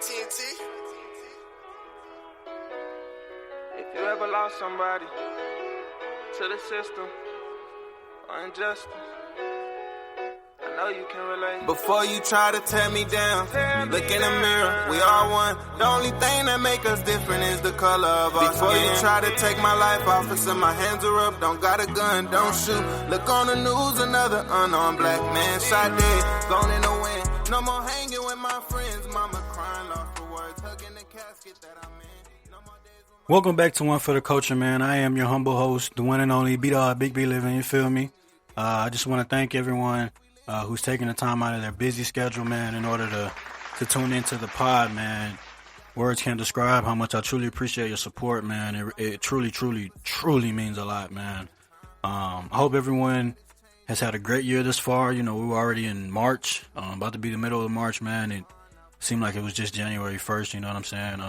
TNT. If you ever lost somebody to the system or injustice, I know you can relate. Before you try to tear me down, look in the mirror, we all one. The only thing that make us different is the color of our skin. Before you try to take my life, officer, my hands are up, don't got a gun, don't shoot. Look on the news, another unarmed black man shot dead, gone in the wind. No more hanging with my friends, mama crying, lost for words, hugging the casket that I'm in. No more days. Welcome back to One for the Culture, man. I am your humble host, the one and only B-Dog, Big B Living, you feel me? I just want to thank everyone who's taking the time out of their busy schedule, man, in order to tune into the pod, man. Words can't describe how much I truly appreciate your support, man. It truly, truly, truly means a lot, man. I hope everyone has had a great year this far. You know, we were already in March, about to be the middle of March, man. It seemed like it was just January 1st, you know what I'm saying?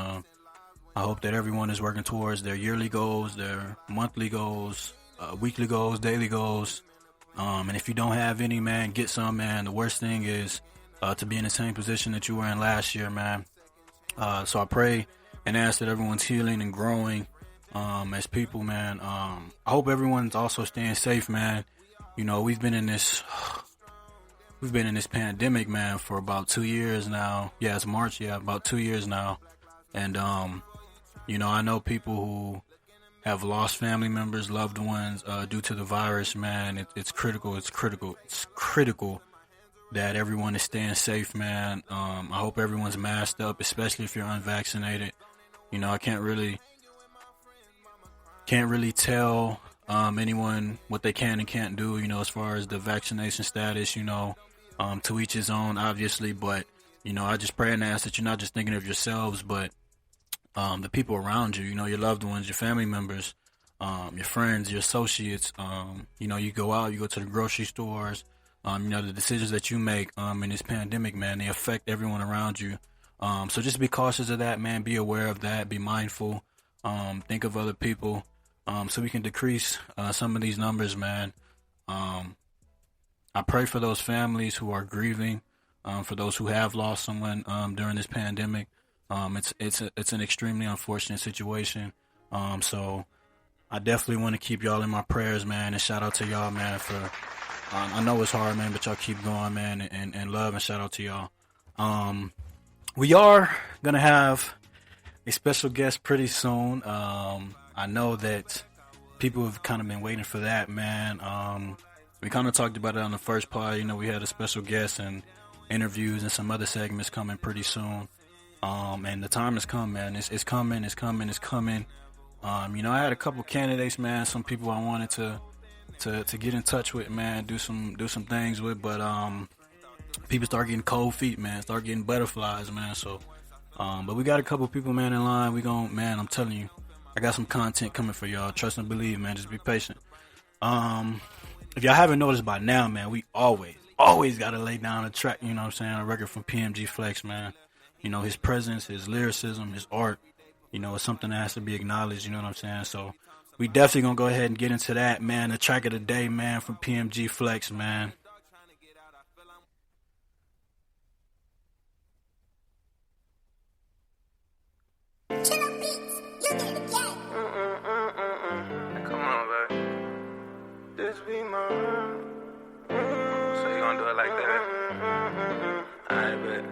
I hope that everyone is working towards their yearly goals, their monthly goals, weekly goals, daily goals. And if you don't have any, man, get some, man. The worst thing is to be in the same position that you were in last year, man. So I pray and ask that everyone's healing and growing as people, man. I hope everyone's also staying safe, man. You know, we've been in this pandemic, man, for about 2 years now. Yeah, it's March. Yeah, about 2 years now. And, you know, I know people who have lost family members, loved ones, due to the virus, man. It's critical that everyone is staying safe, man. I hope everyone's masked up, especially if you're unvaccinated. You know, I can't really tell anyone what they can and can't do, you know, as far as the vaccination status, you know, to each his own, obviously. But, you know, I just pray and ask that you're not just thinking of yourselves, but the people around you, you know, your loved ones, your family members, your friends, your associates. You know, you go out, you go to the grocery stores. You know, the decisions that you make in this pandemic, man, they affect everyone around you. So just be cautious of that, man. Be aware of that. Be mindful. Think of other people so we can decrease some of these numbers, man. I pray for those families who are grieving, for those who have lost someone during this pandemic. It's an extremely unfortunate situation. So I definitely want to keep y'all in my prayers, man, and shout out to y'all, man, for I know it's hard, man, but y'all keep going, man, and love and shout out to y'all. We are gonna have a special guest pretty soon. I know that people have kind of been waiting for that, man. We kind of talked about it on the first pod. You know, we had a special guest and interviews and some other segments coming pretty soon. And the time has come, man. It's coming. You know, I had a couple candidates, man. Some people I wanted to get in touch with, man. Do some things with, but people start getting cold feet, man. Start getting butterflies, man. So, but we got a couple people, man, in line. Man, I'm telling you, I got some content coming for y'all. Trust and believe, man. Just be patient. If y'all haven't noticed by now, man, we always gotta lay down a track. You know what I'm saying? A record from PMG Flex, man. You know, his presence, his lyricism, his art, you know, it's something that has to be acknowledged, you know what I'm saying? So we definitely going to go ahead and get into that, man. The track of the day, man, from PMG Flex, man. Come on, baby. This be my So you gonna do it like that? Alright, bet.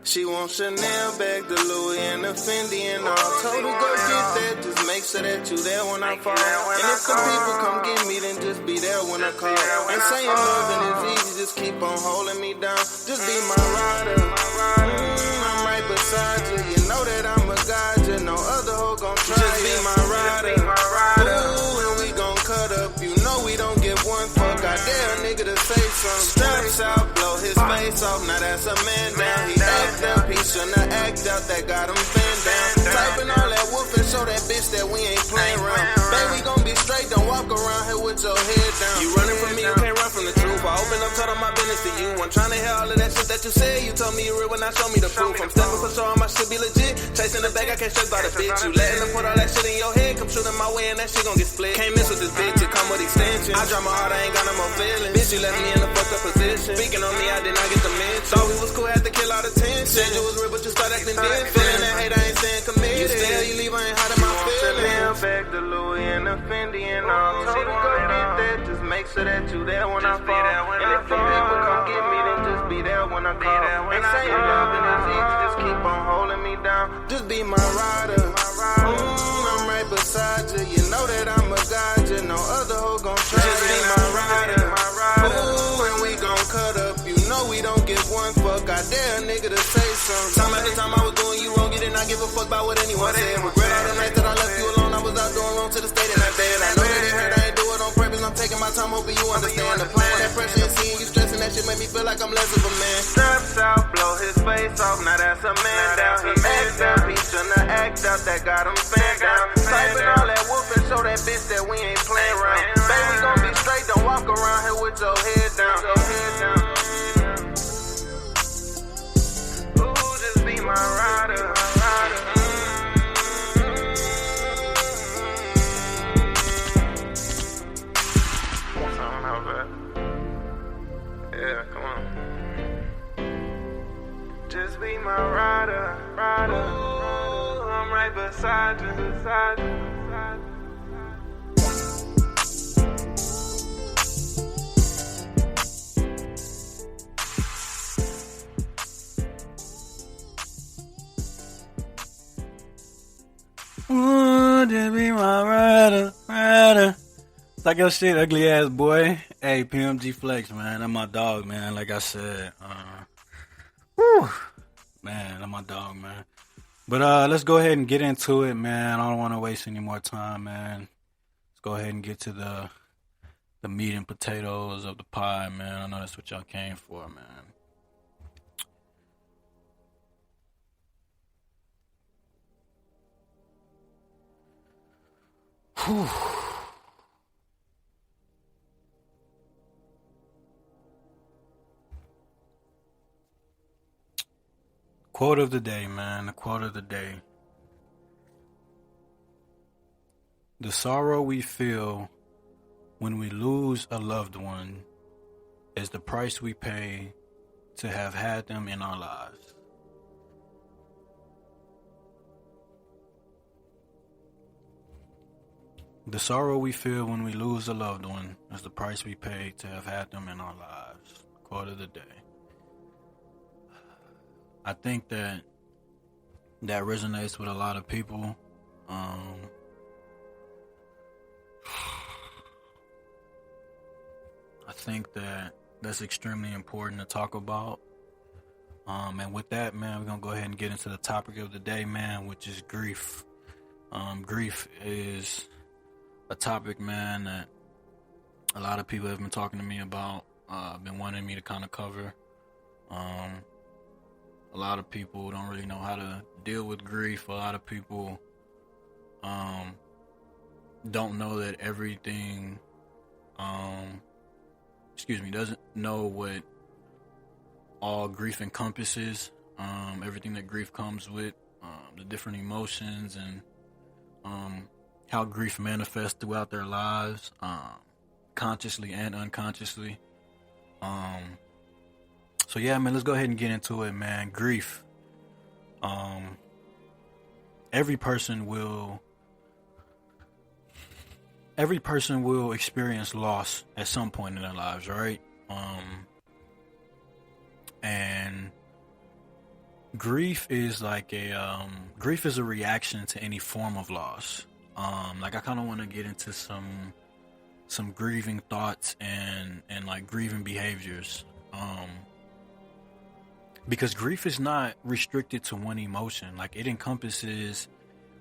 She wants Chanel bag, the Louis and the Fendi and all. Told her go get that, just make sure that you there when I fall. And if some people come get me, then just be there when I call. And saying loving is easy, just keep on holding me down. Just be my rider. I'm right beside you. You know that I'm a guide, you no other hoe gon' try. Just be my rider. Ooh, and we gon' cut up. You know we don't give one fuck. I dare a nigga to say something. Straps out, blow his face off. Now that's a man down. He act up, he shouldn't act out. That got him pinned down. Typing all that wolf and show that bitch that we ain't playing around. Baby gon' be straight, don't walk around here with your head down. You running from me, you can't run from the truth. I open up, told all my business to you. When I'm trying to hear all of that shit that you said. You told me you real when I show me the proof. I'm stepping for sure, my shit be legit. Chasing the bag, I can't straight by the bitch. You letting them put all that shit in your head. Come shooting my way and that shit gon' get split. Can't miss with this bitch, it come with extension. I drop my heart, I ain't got no more feelings. Bitch, you left me in a fucked up position. Speaking on me, I did not get the mention. Thought we was cool, had to kill all the tension. Said you was real, but you start acting different. Feeling that hate, I ain't staying committed. You stay, you leave, I ain't hiding my feelings. Back to Louis and the Fendi and all. Told her go get that, just make sure that you there when I fall. And if you ever come get me, then just be there when I call. Ain't say you loving it's easy, just keep on holding me down. Just be my rider. I'm right beside you. You know that I'm a guide you. No other hoe gon' try. Just be my rider. Ooh, and we gon' cut up. You know we don't give one fuck. I dare a nigga to say something. Time after time I was doing you wrong. You did not give a fuck about what anyone said. Regret all the nights that I left you alone. I was out doing wrong to the state and I bed. I know that it hurt. I ain't do it on purpose. I'm taking my time, hoping you understand. Applying that pressure and seeing you stressing, that shit make me feel like I'm less of a man. Steps out, blow his face off. Now that's a man down. He act out, he shouldn't act out. That got him fan down. Typing all that whoop and show that bitch that we ain't playing around. Baby gon' be straight, don't walk around here with your head down. Ooh, just be my rider. Yeah, come on. Just be my rider. Ooh, I'm right beside you. Ooh, just be my rider. Like your shit, ugly ass boy. Hey, PMG Flex, man. That's my dog, man. Like I said. Man, that's my dog, man. But let's go ahead and get into it, man. I don't want to waste any more time, man. Let's go ahead and get to the meat and potatoes of the pie, man. I know that's what y'all came for, man. Whew. Quote of the day, man. The quote of the day. The sorrow we feel when we lose a loved one is the price we pay to have had them in our lives. The sorrow we feel when we lose a loved one is the price we pay to have had them in our lives. Quote of the day. I think that resonates with a lot of people. I think that's extremely important to talk about. And with that, man, we're going to go ahead and get into the topic of the day, man, which is grief. Grief is a topic, man, that a lot of people have been talking to me about, been wanting me to kind of cover. A lot of people don't really know how to deal with grief. A lot of people don't know that everything, doesn't know what all grief encompasses, everything that grief comes with, the different emotions and how grief manifests throughout their lives, consciously and unconsciously. So yeah, man, let's go ahead and get into it, man. Grief. Every person will experience loss at some point in their lives, right? And grief is like a reaction to any form of loss. Like I kind of want to get into some grieving thoughts and like grieving behaviors. Because grief is not restricted to one emotion. Like it encompasses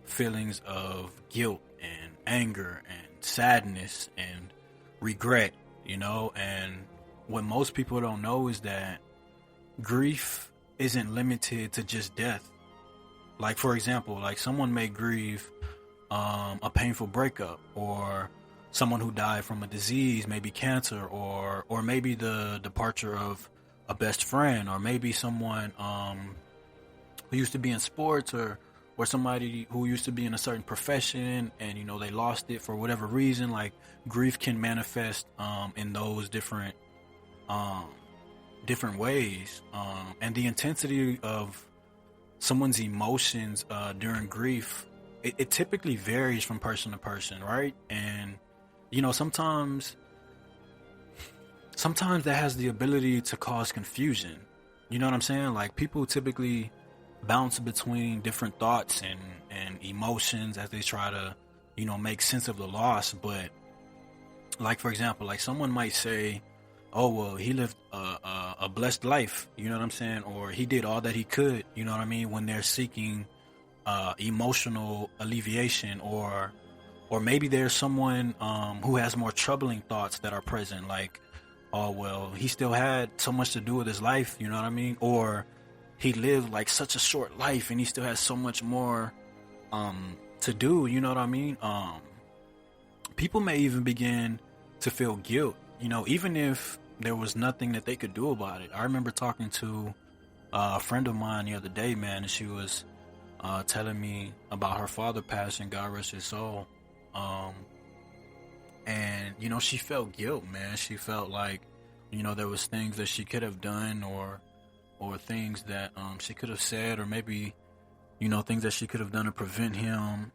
feelings of guilt and anger and sadness and regret, and what most people don't know is that grief isn't limited to just death. Like, for example, like someone may grieve a painful breakup, or someone who died from a disease, maybe cancer, or maybe the departure of a best friend, or maybe someone who used to be in sports, or somebody who used to be in a certain profession and, you know, they lost it for whatever reason. Like, grief can manifest in those different ways. And the intensity of someone's emotions during grief, it typically varies from person to person, right? And, you know, sometimes that has the ability to cause confusion. You know what I'm saying? Like, people typically bounce between different thoughts and emotions as they try to, you know, make sense of the loss. But, like, for example, like, someone might say, oh, well, he lived a blessed life, you know what I'm saying? Or he did all that he could, you know what I mean? When they're seeking emotional alleviation, or maybe there's someone who has more troubling thoughts that are present, like, oh, well, he still had so much to do with his life, you know what I mean? Or he lived like such a short life and he still has so much more to do, you know what I mean? People may even begin to feel guilt, you know, even if there was nothing that they could do about it. I remember talking to a friend of mine the other day, man, and she was telling me about her father passing, God rest his soul. And, you know, she felt guilt, man. She felt like, you know, there was things that she could have done, or things that she could have said, or maybe, you know, things that she could have done to prevent him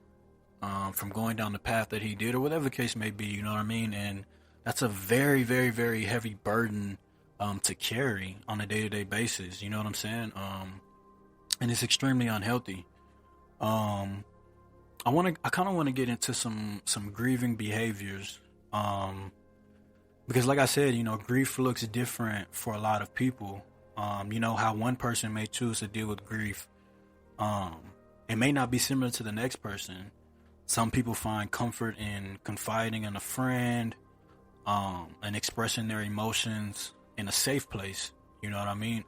from going down the path that he did, or whatever the case may be, you know what I mean? And that's a very, very, very heavy burden to carry on a day-to-day basis, you know what I'm saying? And it's extremely unhealthy. I kind of want to get into some grieving behaviors, because, like I said, you know, grief looks different for a lot of people. You know, how one person may choose to deal with grief, it may not be similar to the next person. Some people find comfort in confiding in a friend, and expressing their emotions in a safe place, you know what I mean?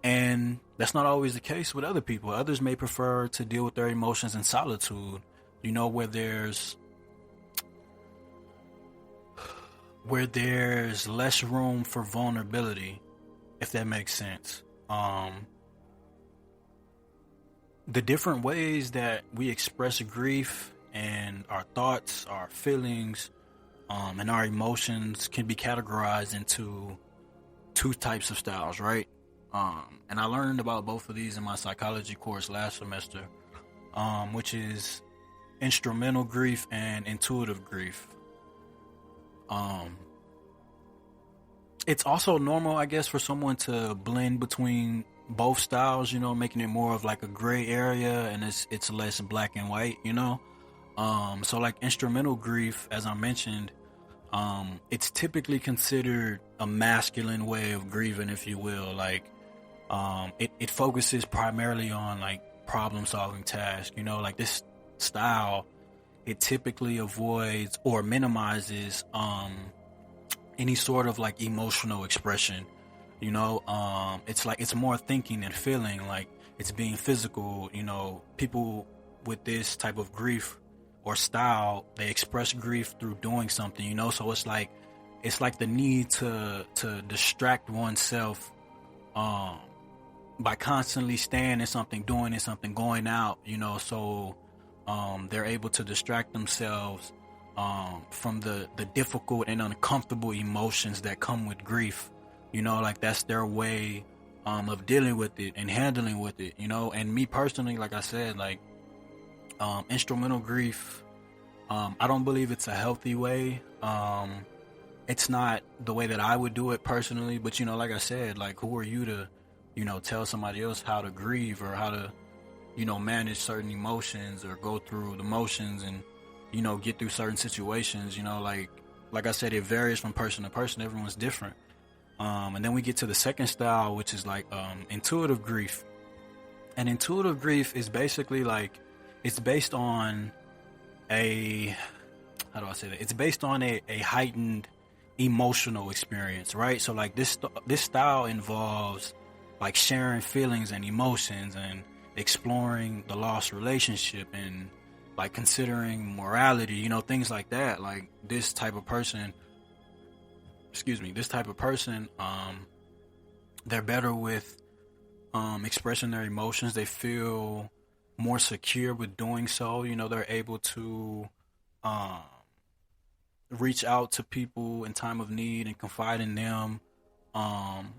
And that's not always the case with other people. Others may prefer to deal with their emotions in solitude, you know, where there's less room for vulnerability, if that makes sense. The different ways that we express grief and our thoughts, our feelings, and our emotions can be categorized into two types of styles, right? And I learned about both of these in my psychology course last semester, which is instrumental grief and intuitive grief. It's also normal, I guess, for someone to blend between both styles, you know, making it more of like a gray area, and it's less black and white, you know? So like instrumental grief, as I mentioned, it's typically considered a masculine way of grieving, if you will. Like, it focuses primarily on like problem solving tasks, you know, like this style, it typically avoids or minimizes any sort of like emotional expression, you know. It's like it's more thinking and feeling, like it's being physical, you know. People with this type of grief or style, they express grief through doing something, you know. So it's like the need to distract oneself by constantly staying in something, doing something, going out, you know. So they're able to distract themselves from the difficult and uncomfortable emotions that come with grief, you know. Like that's their way of dealing with it and handling with it, you know. And me personally, like I said, like instrumental grief, I don't believe it's a healthy way. It's not the way that I would do it personally, but you know, like I said, like who are you to, you know, tell somebody else how to grieve or how to, you know, manage certain emotions or go through the motions and, you know, get through certain situations, you know. Like I said, it varies from person to person. Everyone's different. And then we get to the second style, which is like intuitive grief. And intuitive grief is basically like, it's based on it's based on a heightened emotional experience, right? So like this style involves like sharing feelings and emotions and exploring the lost relationship and like considering morality, you know, things like that. Like this type of person they're better with expressing their emotions. They feel more secure with doing so. You know, they're able to um, reach out to people in time of need and confide in them. Um,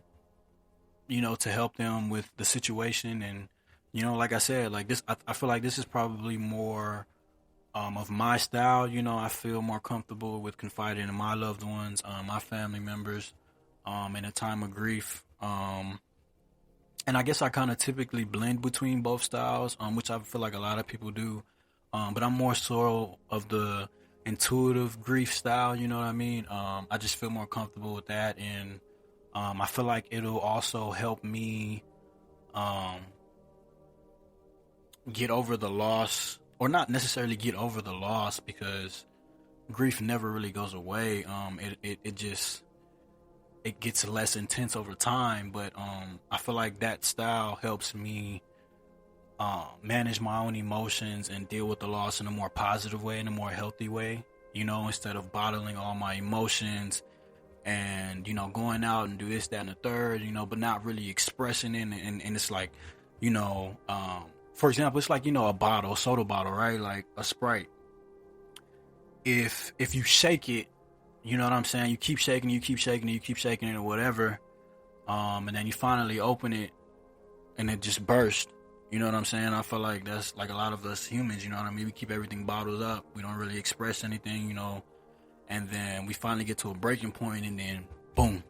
you know, to help them with the situation. And you know, like I said, like this, I feel like this is probably more of my style. You know, I feel more comfortable with confiding in my loved ones, my family members, in a time of grief. And I guess I kind of typically blend between both styles, which I feel like a lot of people do. But I'm more so of the intuitive grief style. You know what I mean? I just feel more comfortable with that, and I feel like it'll also help me get over the loss, or not necessarily get over the loss, because grief never really goes away. It just, it gets less intense over time. But I feel like that style helps me manage my own emotions and deal with the loss in a more positive way, in a more healthy way. You know, instead of bottling all my emotions and, you know, going out and do this, that, and the third, you know, but not really expressing it. And it's like, you know, for example, it's like, you know, a soda bottle, right? Like a Sprite. If you shake it, you know what I'm saying? You keep shaking it or whatever. And then you finally open it and it just burst. You know what I'm saying? I feel like that's like a lot of us humans, you know what I mean? We keep everything bottled up. We don't really express anything, you know. And then we finally get to a breaking point, and then boom.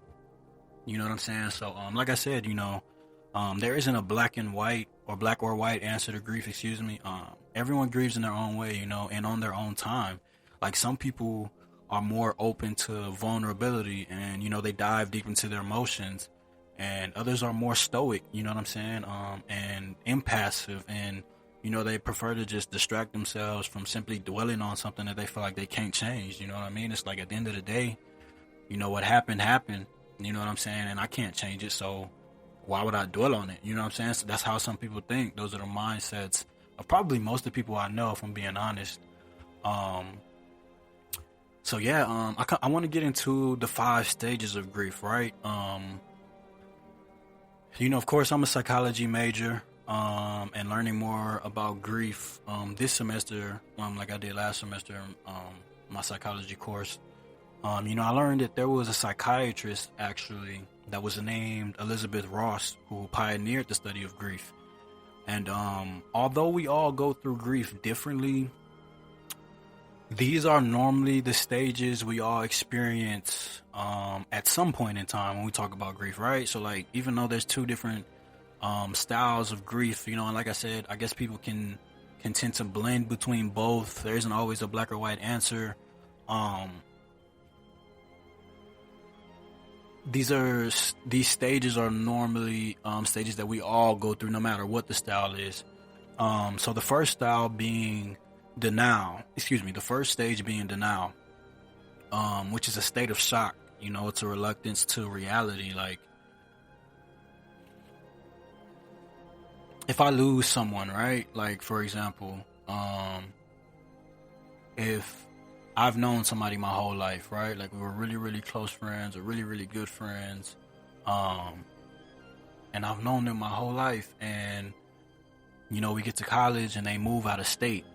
You know what I'm saying? So, like I said, you know, there isn't a black or white answer to grief, excuse me. Everyone grieves in their own way, you know, and on their own time. Like, some people are more open to vulnerability and, you know, they dive deep into their emotions, and others are more stoic, you know what I'm saying? And impassive, and, you know, they prefer to just distract themselves from simply dwelling on something that they feel like they can't change. You know what I mean? It's like, at the end of the day, you know, what happened, you know what I'm saying? And I can't change it. So why would I dwell on it? You know what I'm saying? So that's how some people think. Those are the mindsets of probably most of the people I know, if I'm being honest. So yeah, I want to get into the 5 stages of grief, right? You know, of course, I'm a psychology major, and learning more about grief this semester, like I did last semester, my psychology course. You know, I learned that there was a psychiatrist, actually, that was named Elizabeth Ross, who pioneered the study of grief. And although we all go through grief differently, these are normally the stages we all experience at some point in time when we talk about grief, right? So, like, even though there's 2 different styles of grief, you know, and like I said, I guess people can tend to blend between both. There isn't always a black or white answer. These stages are normally stages that we all go through, no matter what the style is. So the first style being denial. The first stage being denial, which is a state of shock. You know, it's a reluctance to reality. Like, if I lose someone, right? Like, for example, if I've known somebody my whole life, right? Like, we were really, really close friends, or really, really good friends. And I've known them my whole life. And, you know, we get to college and they move out of state.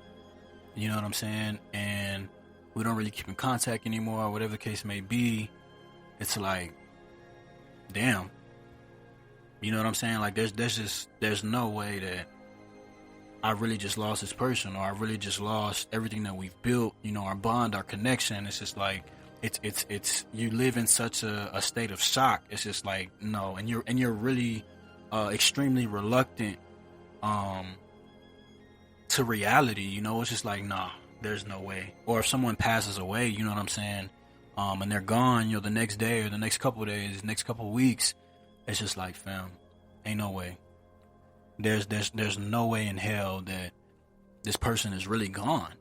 You know what I'm saying? And we don't really keep in contact anymore, whatever the case may be. It's like, damn. You know what I'm saying? Like, there's no way that I really just lost this person, or I really just lost everything that we've built, you know, our bond, our connection. It's just like, it's you live in such a state of shock. It's just like, no. And you're really extremely reluctant to reality. You know, it's just like, nah, there's no way. Or if someone passes away, you know what I'm saying, and they're gone, you know, the next day or the next couple of days, next couple of weeks, it's just like, fam, ain't no way. There's no way in hell that this person is really gone.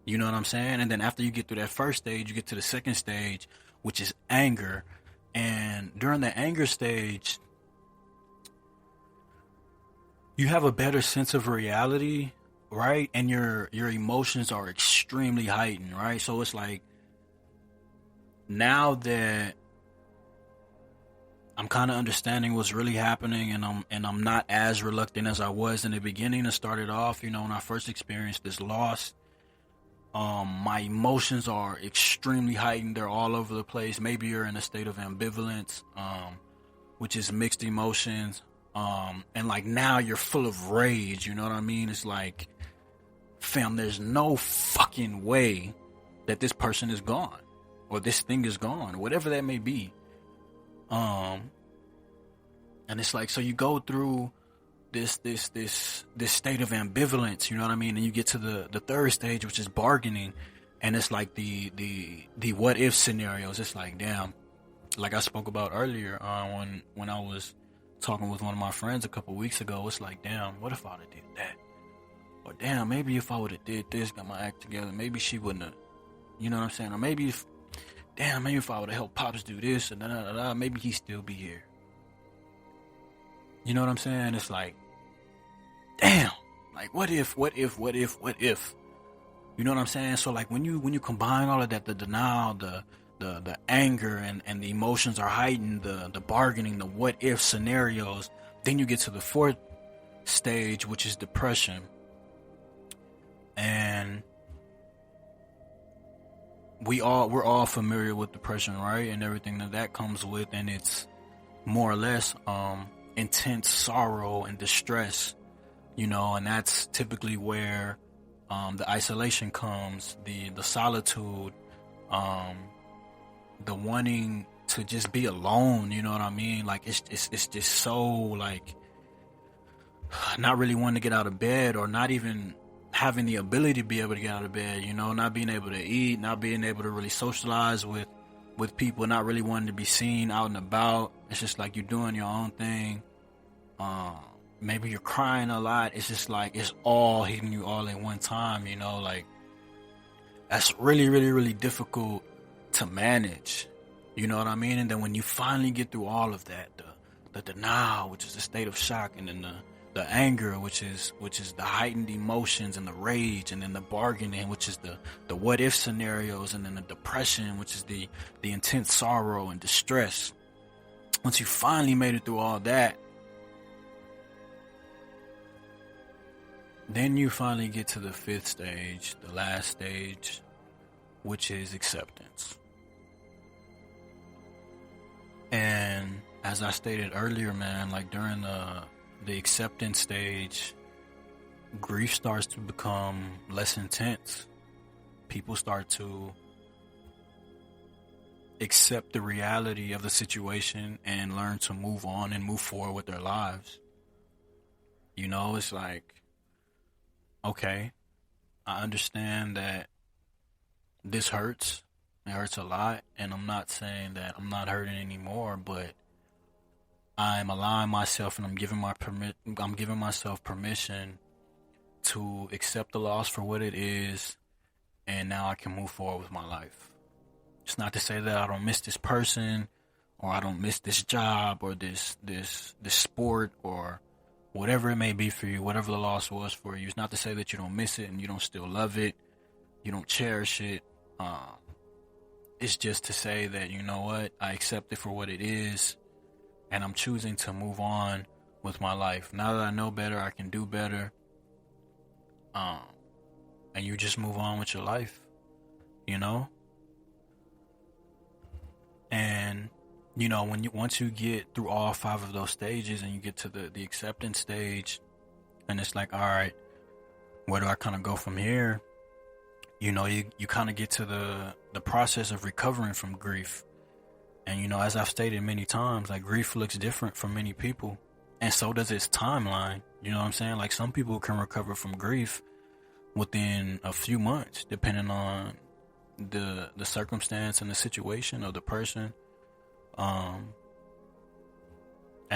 You know what I'm saying? And then after you get through that first stage, you get to the second stage, which is anger. And during the anger stage, you have a better sense of reality, right? And your emotions are extremely heightened, right? So it's like, now that I'm kind of understanding what's really happening, and I'm not as reluctant as I was in the beginning to start it off. You know, when I first experienced this loss, my emotions are extremely heightened. They're all over the place. Maybe you're in a state of ambivalence, which is mixed emotions. And like now you're full of rage. You know what I mean? It's like, fam, there's no fucking way that this person is gone or this thing is gone, whatever that may be. And it's like, so you go through this state of ambivalence, you know what I mean? And you get to the third stage, which is bargaining. And it's like the what if scenarios. It's like, damn, like I spoke about earlier, when I was talking with one of my friends a couple weeks ago, it's like, damn, what if I would have did that? Or damn, maybe if I would have did this, got my act together, maybe she wouldn't have, you know what I'm saying? Or maybe if I would have helped Pops do this, and maybe he'd still be here. You know what I'm saying? It's like, damn, like what if? You know what I'm saying? So like when you combine all of that, the denial, the anger, and the emotions are heightened, the bargaining, the what if scenarios, then you get to the fourth stage, which is depression. And we're all familiar with depression, right? And everything that comes with, and it's more or less intense sorrow and distress, you know, and that's typically where the isolation comes, the solitude, the wanting to just be alone, you know what I mean? Like it's just so like not really wanting to get out of bed, or not even having the ability to be able to get out of bed, you know, not being able to eat, not being able to really socialize with people, not really wanting to be seen out and about. It's just like you're doing your own thing. Maybe you're crying a lot. It's just like it's all hitting you all at one time, you know, like that's really, really, really difficult to manage. You know what I mean? And then when you finally get through all of that, the denial, which is a state of shock, and then the anger, which is the heightened emotions, and the rage, and then the bargaining, which is the what if scenarios, and then the depression, which is the intense sorrow and distress. Once you finally made it through all that, then you finally get to the fifth stage, the last stage, which is acceptance. And as I stated earlier, man, like during the acceptance stage, grief starts to become less intense. People start to accept the reality of the situation and learn to move on and move forward with their lives. You know, it's like, okay, I understand that this hurts. It hurts a lot, and I'm not saying that I'm not hurting anymore, but I'm allowing myself, and I'm giving myself permission to accept the loss for what it is, and now I can move forward with my life. It's not to say that I don't miss this person, or I don't miss this job, or this sport, or whatever it may be for you, whatever the loss was for you. It's not to say that you don't miss it and you don't still love it, you don't cherish it. It's just to say that, you know what, I accept it for what it is, and I'm choosing to move on with my life. Now that I know better, I can do better. And you just move on with your life, you know? And, you know, once you get through all 5 of those stages, and you get to the acceptance stage, and it's like, all right, where do I kind of go from here? You know, you kind of get to the process of recovering from grief. And, you know, as I've stated many times, like, grief looks different for many people, and so does its timeline. You know what I'm saying? Like, some people can recover from grief within a few months, depending on the circumstance and the situation of the person. And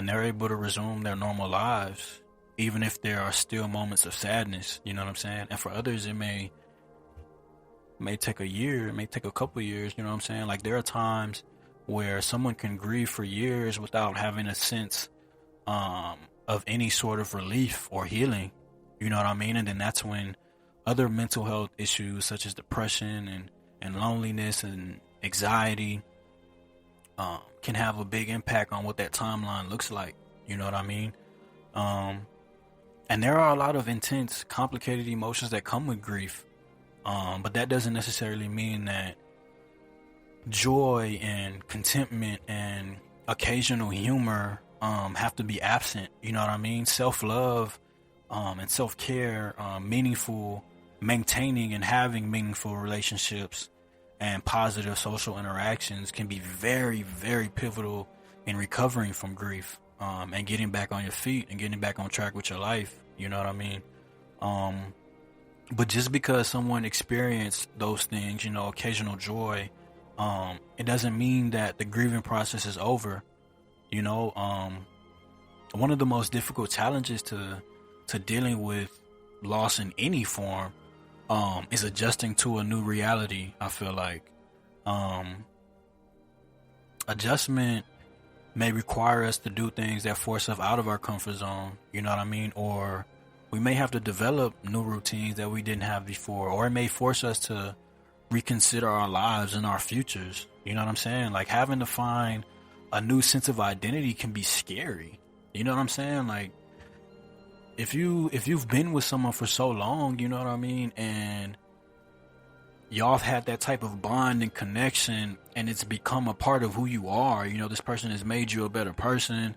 they're able to resume their normal lives, even if there are still moments of sadness. You know what I'm saying? And for others, it may take a year, it may take a couple years. You know what I'm saying? Like, there are times where someone can grieve for years without having a sense of any sort of relief or healing. You know what I mean? And then that's when other mental health issues, such as depression and loneliness and anxiety, can have a big impact on what that timeline looks like. You know what I mean? And there are a lot of intense, complicated emotions that come with grief. But that doesn't necessarily mean that joy and contentment and occasional humor have to be absent. You know what I mean? Self-love and self-care, maintaining and having meaningful relationships and positive social interactions can be very, very pivotal in recovering from grief, and getting back on your feet and getting back on track with your life. You know what I mean? But just because someone experienced those things, occasional joy, it doesn't mean that the grieving process is over. One of the most difficult challenges to dealing with loss in any form is adjusting to a new reality. I feel like adjustment may require us to do things that force us out of our comfort zone, you know what I mean? Or we may have to develop new routines that we didn't have before, or it may force us to reconsider our lives and our futures. You know what I'm saying? Like, having to find a new sense of identity can be scary. You know what I'm saying? Like, if you've been with someone for so long, you know what I mean, and y'all have had that type of bond and connection, and it's become a part of who you are. This person has made you a better person.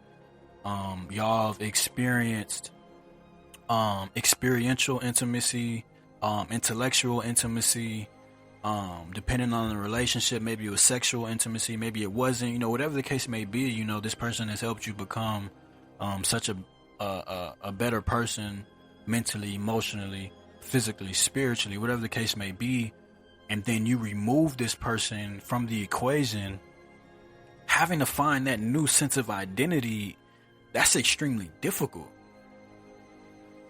Y'all have experienced experiential intimacy, intellectual intimacy, depending on the relationship. Maybe it was sexual intimacy, maybe it wasn't. Whatever the case may be, this person has helped you become such a better person, mentally, emotionally, physically, spiritually, whatever the case may be. And then you remove this person from the equation, having to find that new sense of identity, that's extremely difficult.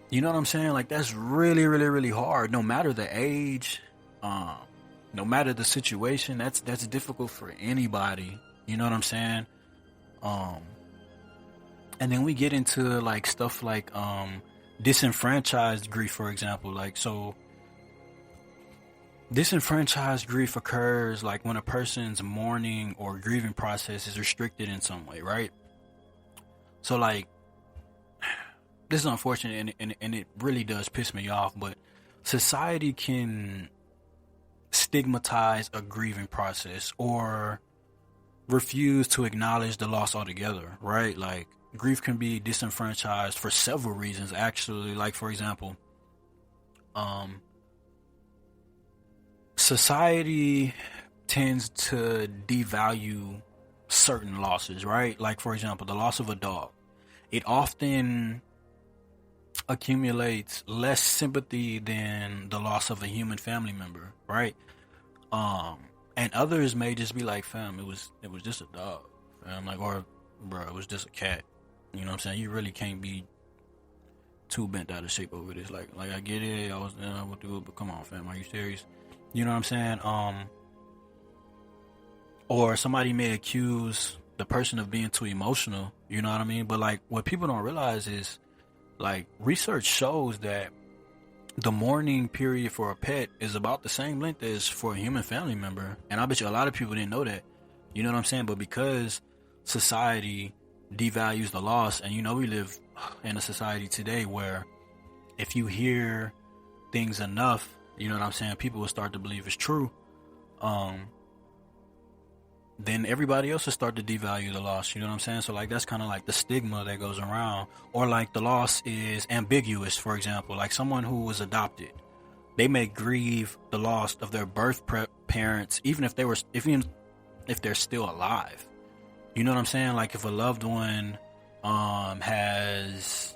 You know what I'm saying? Like, that's really, really, really hard. No matter the age, no matter the situation, that's difficult for anybody. You know what I'm saying? And then we get into like stuff like disenfranchised grief, for example. Like, so disenfranchised grief occurs like when a person's mourning or grieving process is restricted in some way, right? So like, this is unfortunate, and it really does piss me off, but society can stigmatize a grieving process or refuse to acknowledge the loss altogether, right? Like, grief can be disenfranchised for several reasons, actually. Like, for example, society tends to devalue certain losses, right? Like, for example, the loss of a dog. It often accumulates less sympathy than the loss of a human family member, right? And others may just be like, fam, it was just a dog, fam. Like, or bro, it was just a cat. You know what I'm saying? You really can't be too bent out of shape over this. Like I get it, I went through it, but come on, fam, are you serious? You know what I'm saying? Or somebody may accuse the person of being too emotional, you know what I mean? But like, what people don't realize is, like, research shows that the mourning period for a pet is about the same length as for a human family member. And I bet you a lot of people didn't know that. You know what I'm saying? But because society devalues the loss, and we live in a society today where if you hear things enough, you know what I'm saying, people will start to believe it's true. Then everybody else will start to devalue the loss. You know what I'm saying? So like, that's kind of like the stigma that goes around. Or like, the loss is ambiguous, for example. Like, someone who was adopted, they may grieve the loss of their birth parents, even if they're still alive. You know what I'm saying? Like, if a loved one has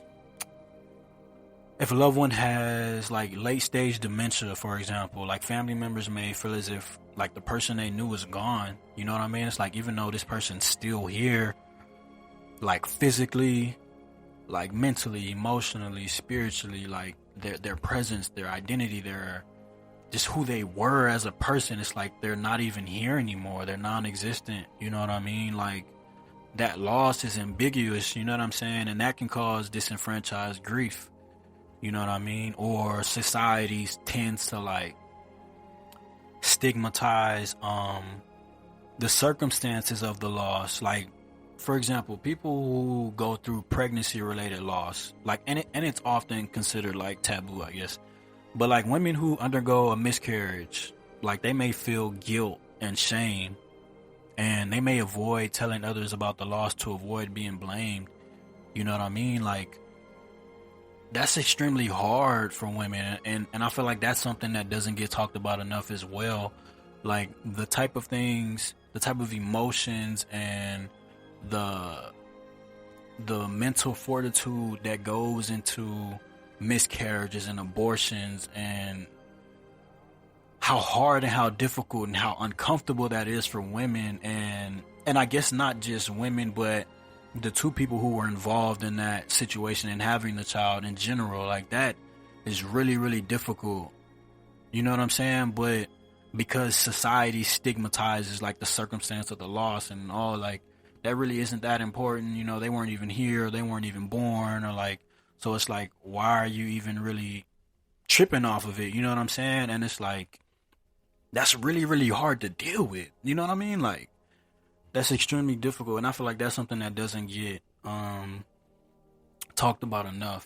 like late stage dementia, for example, like, family members may feel as if like the person they knew is gone. You know what I mean? It's like, even though this person's still here, like physically, like mentally, emotionally, spiritually, like their presence, their identity, their just who they were as a person, it's like they're not even here anymore. They're non-existent. You know what I mean? Like, that loss is ambiguous. You know what I'm saying? And that can cause disenfranchised grief. You know what I mean? Or society tends to like stigmatize the circumstances of the loss. Like, for example, people who go through pregnancy related loss, like, and it's often considered like taboo, I guess. But like women who undergo a miscarriage, like they may feel guilt and shame, and they may avoid telling others about the loss to avoid being blamed. You know what I mean? Like, that's extremely hard for women, and I feel like that's something that doesn't get talked about enough as well. Like, the type of things, the type of emotions, and the mental fortitude that goes into miscarriages and abortions, and how hard and how difficult and how uncomfortable that is for women, and I guess not just women, but the two people who were involved in that situation and having the child in general. Like, that is really, really difficult. You know what I'm saying? But because society stigmatizes like the circumstance of the loss and all, like, that really isn't that important. You know, they weren't even here, they weren't even born, or like, so it's like, why are you even really tripping off of it? You know what I'm saying? And it's like, that's really, really hard to deal with. You know what I mean? Like, that's extremely difficult, and I feel like that's something that doesn't get talked about enough.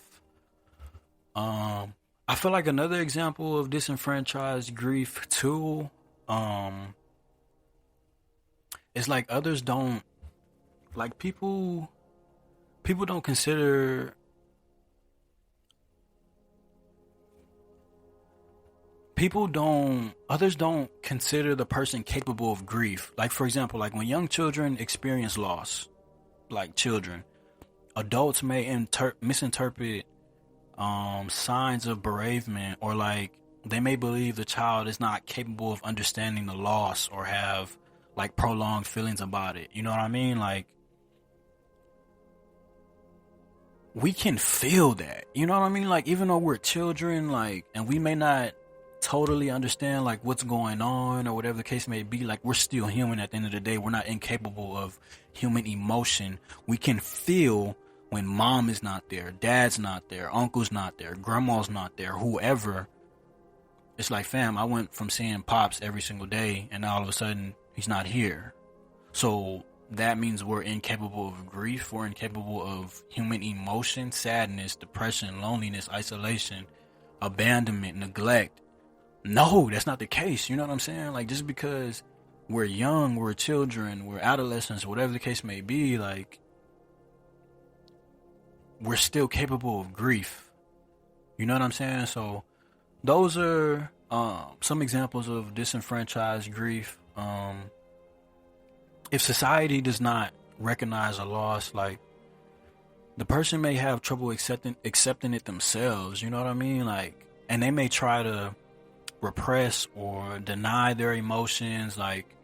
I feel like another example of disenfranchised grief too, is like others don't, like, people don't consider others don't consider the person capable of grief. Like, for example, like when young children experience loss, like children, adults may misinterpret signs of bereavement, or like they may believe the child is not capable of understanding the loss or have like prolonged feelings about it. You know what I mean? Like, we can feel that. You know what I mean? Like, even though we're children, like, and we may not totally understand like what's going on or whatever the case may be, like, we're still human at the end of the day. We're not incapable of human emotion. We can feel when mom is not there, dad's not there, uncle's not there, grandma's not there, whoever. It's like, fam, I went from seeing pops every single day and now all of a sudden he's not here. So that means we're incapable of grief. We're incapable of human emotion, sadness, depression, loneliness, isolation, abandonment, neglect. No, that's not the case. You know what I'm saying? Like, just because we're young, we're children, we're adolescents, whatever the case may be, like, we're still capable of grief. You know what I'm saying? So those are some examples of disenfranchised grief. If society does not recognize a loss, like, the person may have trouble accepting it themselves. You know what I mean? Like, and they may try to repress or deny their emotions. Like,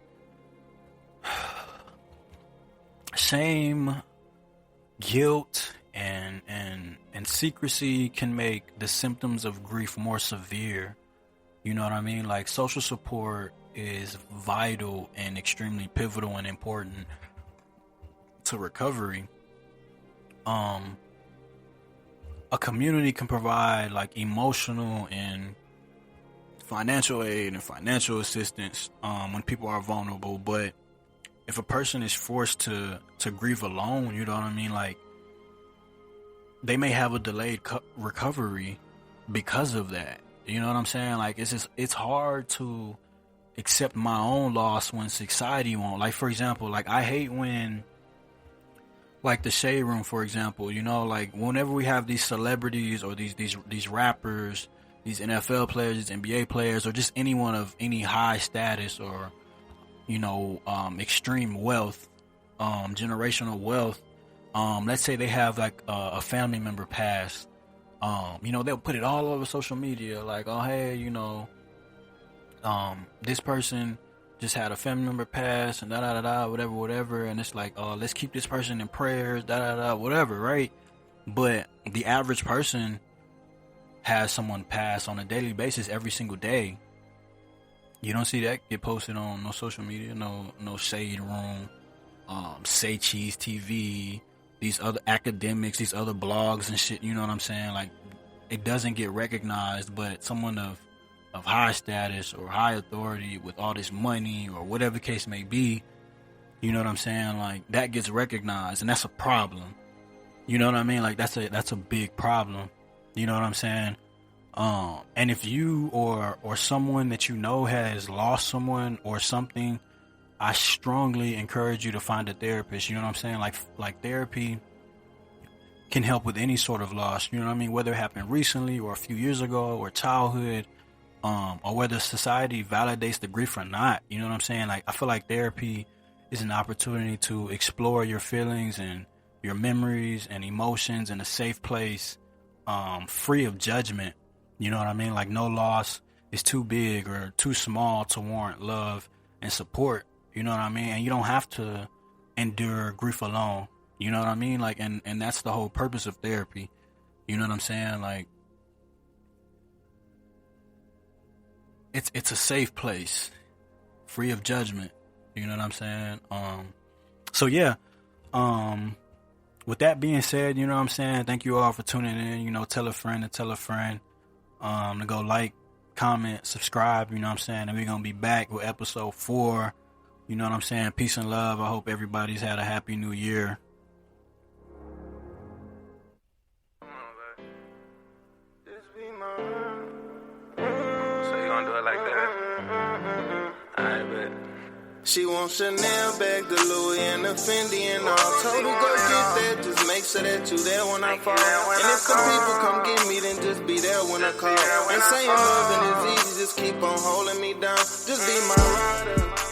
shame, guilt, and secrecy can make the symptoms of grief more severe. You know what I mean? Like, social support is vital and extremely pivotal and important to recovery. A community can provide like emotional and financial aid and financial assistance when people are vulnerable, but if a person is forced to grieve alone, you know what I mean, like, they may have a delayed recovery because of that. You know what I'm saying? Like, it's hard to accept my own loss when society won't. Like, for example, like, I hate when, like, the Shade Room, for example, you know, like, whenever we have these celebrities or these rappers, these NFL players, these NBA players, or just anyone of any high status or, you know, extreme wealth, generational wealth, let's say they have like a family member pass, you know, they'll put it all over social media, like, oh, hey, you know, this person just had a family member pass and da-da-da-da, whatever, and it's like, oh, let's keep this person in prayers, da-da-da, whatever, right? But the average person has someone pass on a daily basis every single day. You don't see that get posted on no social media, no Shade Room, Say Cheese TV, these other academics, these other blogs and shit, you know what I'm saying? Like, it doesn't get recognized, but someone of high status or high authority with all this money or whatever the case may be, You know what I'm saying? Like, that gets recognized, and that's a problem. You know what I mean? Like, that's a big problem. You know what I'm saying? And if you or someone that you know has lost someone or something, I strongly encourage you to find a therapist. You know what I'm saying? Like therapy can help with any sort of loss. You know what I mean? Whether it happened recently or a few years ago or childhood, or whether society validates the grief or not. You know what I'm saying? Like, I feel like therapy is an opportunity to explore your feelings and your memories and emotions in a safe place, free of judgment. You know what I mean? Like, no loss is too big or too small to warrant love and support. You know what I mean? And you don't have to endure grief alone. You know what I mean? Like, and that's the whole purpose of therapy. You know what I'm saying? Like, it's a safe place, free of judgment. You know what I'm saying? So yeah. With that being said, you know what I'm saying? Thank you all for tuning in. You know, tell a friend to tell a friend. To go like, comment, subscribe. You know what I'm saying? And we're gonna be back with episode 4. You know what I'm saying? Peace and love. I hope everybody's had a happy new year. She wants Chanel bag, the Louis and the Fendi and all. Told her go get that, just make sure that you there when I fall. And if some people come get me, then just be there when I call. And saying loving is easy, just keep on holding me down. Just be my rider.